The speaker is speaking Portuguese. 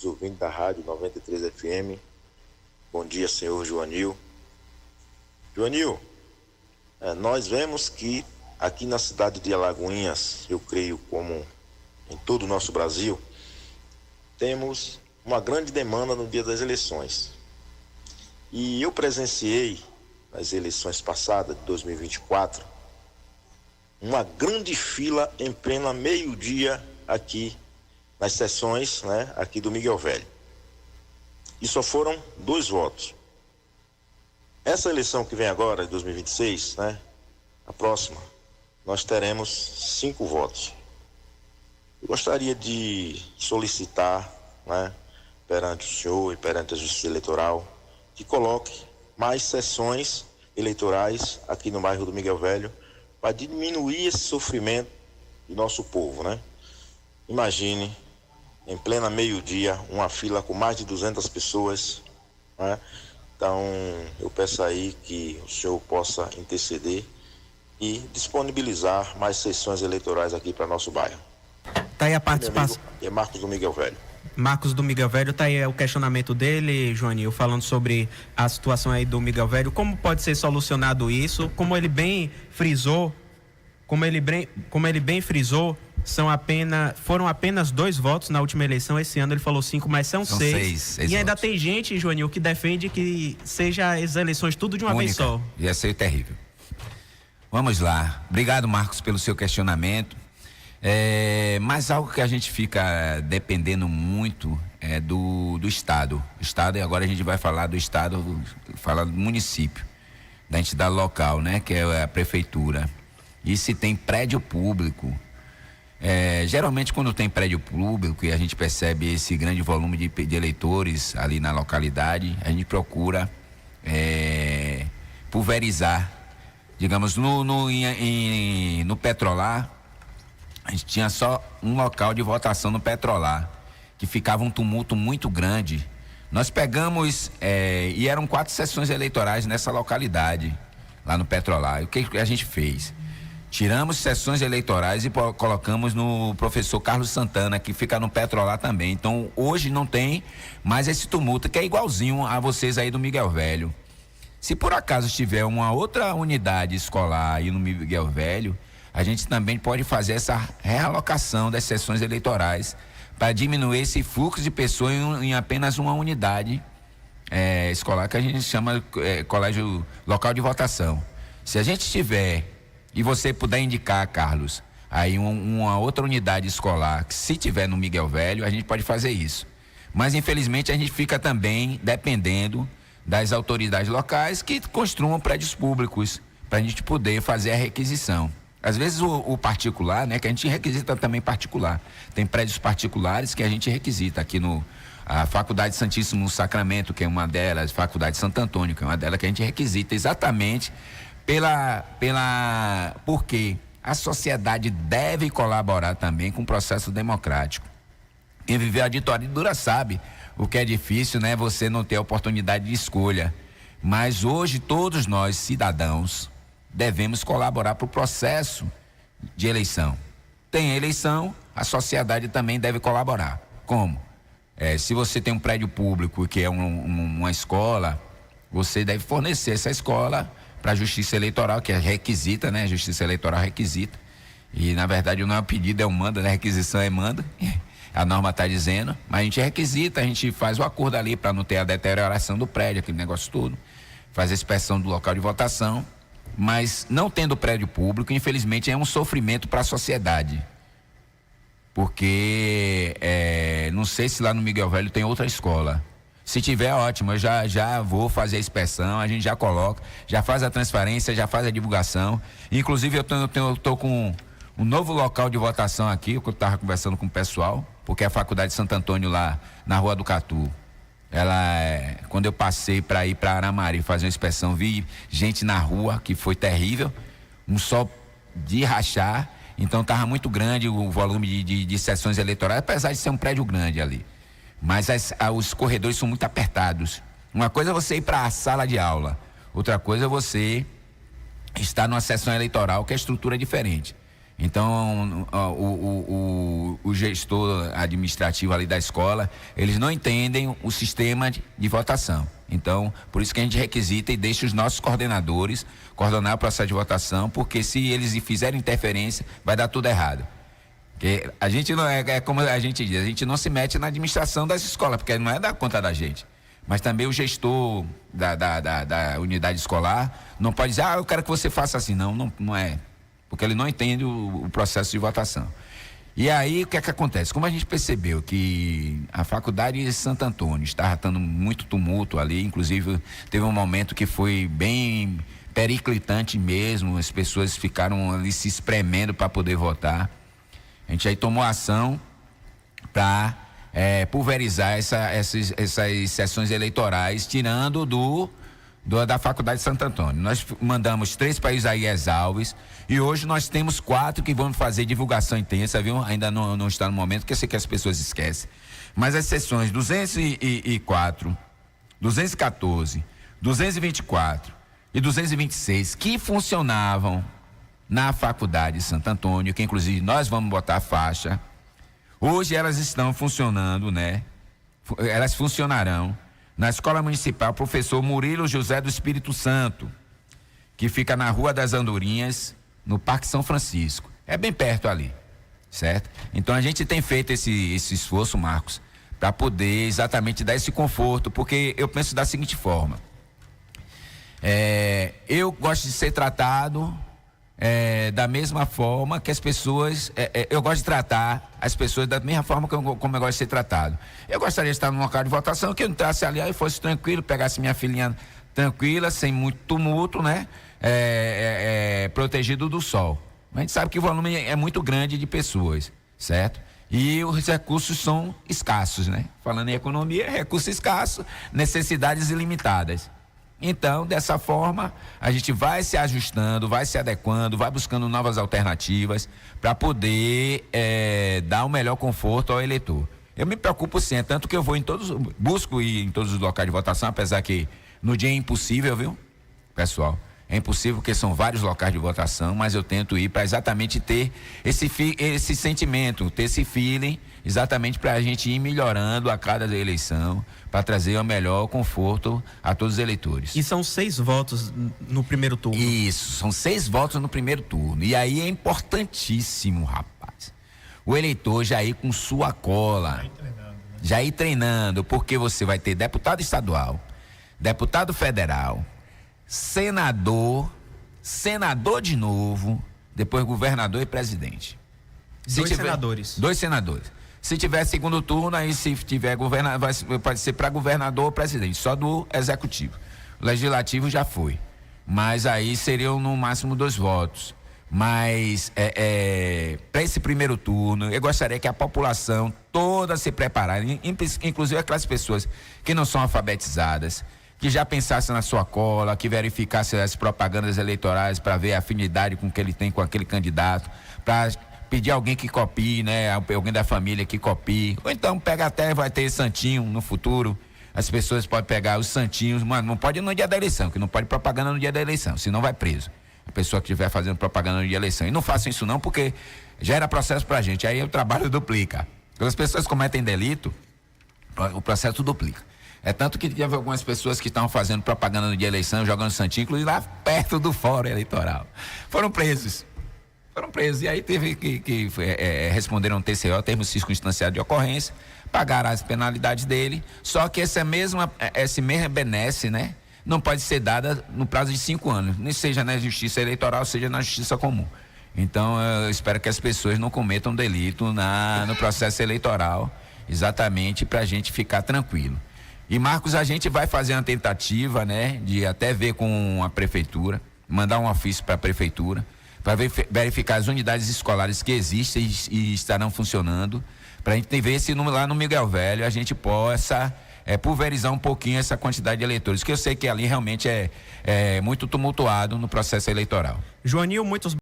os ouvintes da Rádio 93 FM. Bom dia, senhor Joanil. Joanil, nós vemos que aqui na cidade de Alagoinhas, eu creio como em todo o nosso Brasil, temos uma grande demanda no dia das eleições. E eu presenciei, nas eleições passadas, de 2024, uma grande fila em plena meio-dia aqui nas sessões, né, aqui do Miguel Velho. E só foram 2 votos. Essa eleição que vem agora, de 2026, né, a próxima, nós teremos 5 votos. Eu gostaria de solicitar, né, perante o senhor e perante a Justiça Eleitoral, que coloque mais sessões eleitorais aqui no bairro do Miguel Velho para diminuir esse sofrimento do nosso povo, né? Imagine, em plena meio-dia, uma fila com mais de 200 pessoas, né? Então, eu peço aí que o senhor possa interceder e disponibilizar mais sessões eleitorais aqui para nosso bairro. Tá aí a participação. É Marcos do Miguel Velho. Marcos do Miguel Velho, tá aí o questionamento dele, Joanil, falando sobre a situação aí do Miguel Velho, como pode ser solucionado isso, como ele bem frisou, foram apenas 2 votos na última eleição, esse ano ele falou 5, mas são 6 e ainda votos. Tem gente, Joanil, que defende que seja as eleições tudo de uma vez só. Ia ser terrível. Vamos lá, obrigado, Marcos, pelo seu questionamento. Mas algo que a gente fica dependendo muito é do Estado. O Estado, e agora a gente vai falar do Estado, falar do município, da entidade local, né? Que é a prefeitura. E se tem prédio público, geralmente quando tem prédio público e a gente percebe esse grande volume de eleitores ali na localidade, a gente procura pulverizar. Digamos, no Petrolar, a gente tinha só um local de votação no Petrolar, que ficava um tumulto muito grande. Nós pegamos, e eram 4 sessões eleitorais nessa localidade, lá no Petrolar. E o que a gente fez? Tiramos sessões eleitorais e colocamos no professor Carlos Santana, que fica no Petrolar também. Então, hoje não tem mais esse tumulto, que é igualzinho a vocês aí do Miguel Velho. Se por acaso tiver uma outra unidade escolar aí no Miguel Velho, a gente também pode fazer essa realocação das sessões eleitorais para diminuir esse fluxo de pessoas em apenas uma unidade escolar, que a gente chama colégio local de votação. Se a gente tiver, e você puder indicar, Carlos, aí uma outra unidade escolar, que se tiver no Miguel Velho, a gente pode fazer isso. Mas infelizmente a gente fica também dependendo das autoridades locais que construam prédios públicos para a gente poder fazer a requisição. Às vezes o particular, né, que a gente requisita também particular. Tem prédios particulares que a gente requisita aqui a Faculdade Santíssimo Sacramento, que é uma delas, Faculdade Santo Antônio, que é uma delas, que a gente requisita exatamente porque a sociedade deve colaborar também com o processo democrático. Quem viveu a ditadura sabe o que é difícil, né? Você não ter a oportunidade de escolha. Mas hoje todos nós, cidadãos, devemos colaborar para o processo de eleição. Tem eleição, a sociedade também deve colaborar. Como? Se você tem um prédio público que é uma escola, você deve fornecer essa escola para a Justiça Eleitoral, que é requisita, né? A Justiça Eleitoral requisita. E, na verdade, não é um pedido, é um manda, né? A requisição é manda. A norma está dizendo, mas a gente requisita, a gente faz o acordo ali para não ter a deterioração do prédio, aquele negócio todo. Faz a inspeção do local de votação. Mas não tendo prédio público, infelizmente, é um sofrimento para a sociedade. Porque não sei se lá no Miguel Velho tem outra escola. Se tiver, ótimo, eu já vou fazer a inspeção, a gente já coloca, já faz a transferência, já faz a divulgação. Inclusive, eu tô com um novo local de votação aqui, que eu estava conversando com o pessoal, porque a Faculdade de Santo Antônio lá na Rua do Catu, quando eu passei para ir para Aramari fazer uma inspeção, vi gente na rua, que foi terrível, um sol de rachar, então estava muito grande o volume de sessões eleitorais, apesar de ser um prédio grande ali. Mas os corredores são muito apertados. Uma coisa é você ir para a sala de aula, outra coisa é você estar numa sessão eleitoral, que a estrutura é diferente. Então, o gestor administrativo ali da escola, eles não entendem o sistema de votação. Então, por isso que a gente requisita e deixa os nossos coordenadores coordenar o processo de votação, porque se eles fizerem interferência, vai dar tudo errado. Porque a gente não é como a gente diz, a gente não se mete na administração das escolas, porque não é da conta da gente. Mas também o gestor da unidade escolar não pode dizer, eu quero que você faça assim. Não é. Porque ele não entende o processo de votação. E aí, o que é que acontece? Como a gente percebeu que a faculdade de Santo Antônio estava dando muito tumulto ali, inclusive teve um momento que foi bem periclitante mesmo, as pessoas ficaram ali se espremendo para poder votar. A gente aí tomou ação para pulverizar essas sessões eleitorais, tirando da Faculdade de Santo Antônio. Nós mandamos 3 para Isaías Alves e hoje nós temos 4 que vão fazer divulgação intensa, viu? Ainda não está no momento, porque eu sei que as pessoas esquecem. Mas as sessões 204, 214, 224 e 226 que funcionavam na Faculdade de Santo Antônio, que inclusive nós vamos botar a faixa, hoje elas estão funcionando, né? Elas funcionarão na Escola Municipal Professor Murilo José do Espírito Santo, que fica na Rua das Andorinhas, no Parque São Francisco. É bem perto ali, certo? Então a gente tem feito esse esforço, Marcos, para poder exatamente dar esse conforto, porque eu penso da seguinte forma. Eu gosto de ser tratado da mesma forma que as pessoas, eu gosto de tratar as pessoas da mesma forma como eu gosto de ser tratado. Eu gostaria de estar num local de votação que eu entrasse ali e fosse tranquilo, pegasse minha filhinha tranquila, sem muito tumulto, né? Protegido do sol. Mas a gente sabe que o volume é muito grande de pessoas, certo? E os recursos são escassos, né? Falando em economia, recursos escassos, necessidades ilimitadas. Então, dessa forma, a gente vai se ajustando, vai se adequando, vai buscando novas alternativas para poder dar o melhor conforto ao eleitor. Eu me preocupo sim, tanto que eu vou busco ir em todos os locais de votação, apesar que no dia é impossível, viu, pessoal? É impossível porque são vários locais de votação, mas eu tento ir para exatamente ter esse sentimento, ter esse feeling, exatamente para a gente ir melhorando a cada eleição, para trazer o melhor conforto a todos os eleitores. E são 6 votos no primeiro turno. Isso, são 6 votos no primeiro turno. E aí é importantíssimo, rapaz, o eleitor já ir com sua cola, já ir treinando, porque você vai ter deputado estadual, deputado federal, senador de novo, depois governador e presidente. Dois senadores. Se tiver segundo turno, aí se tiver governador, pode ser para governador ou presidente, só do executivo. O legislativo já foi. Mas aí seriam no máximo 2 votos. Mas para esse primeiro turno, eu gostaria que a população toda se preparasse, inclusive aquelas pessoas que não são alfabetizadas, que já pensasse na sua cola, que verificasse as propagandas eleitorais para ver a afinidade com que ele tem com aquele candidato, para pedir alguém que copie, né? Alguém da família que copie. Ou então pega até, vai ter santinho no futuro. As pessoas podem pegar os santinhos, mas não pode no dia da eleição, que não pode propaganda no dia da eleição, senão vai preso. A pessoa que estiver fazendo propaganda no dia da eleição. E não façam isso não, porque gera processo pra gente. Aí o trabalho duplica. Quando as pessoas cometem delito, o processo duplica. É tanto que teve algumas pessoas que estavam fazendo propaganda no dia da eleição, jogando santinho, inclusive lá perto do fórum eleitoral. Foram presos. E aí teve que responderam TCO, termo circunstanciado de ocorrência, pagaram as penalidades dele, só que essa mesma benesse, né, não pode ser dada no prazo de 5 anos, nem seja na justiça eleitoral, seja na justiça comum. Então eu espero que as pessoas não cometam delito no processo eleitoral, exatamente para a gente ficar tranquilo. E Marcos, a gente vai fazer uma tentativa, né, de até ver com a prefeitura, mandar um ofício para a prefeitura, para verificar as unidades escolares que existem e estarão funcionando, para a gente ver se lá no Miguel Velho a gente possa pulverizar um pouquinho essa quantidade de eleitores, que eu sei que ali realmente é muito tumultuado no processo eleitoral. Joanil, muitos